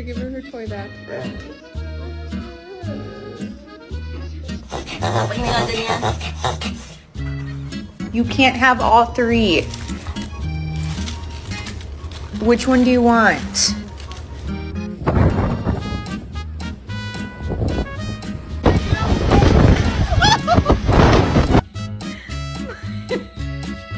give her her toy back. You can't have all three. Which one do you want?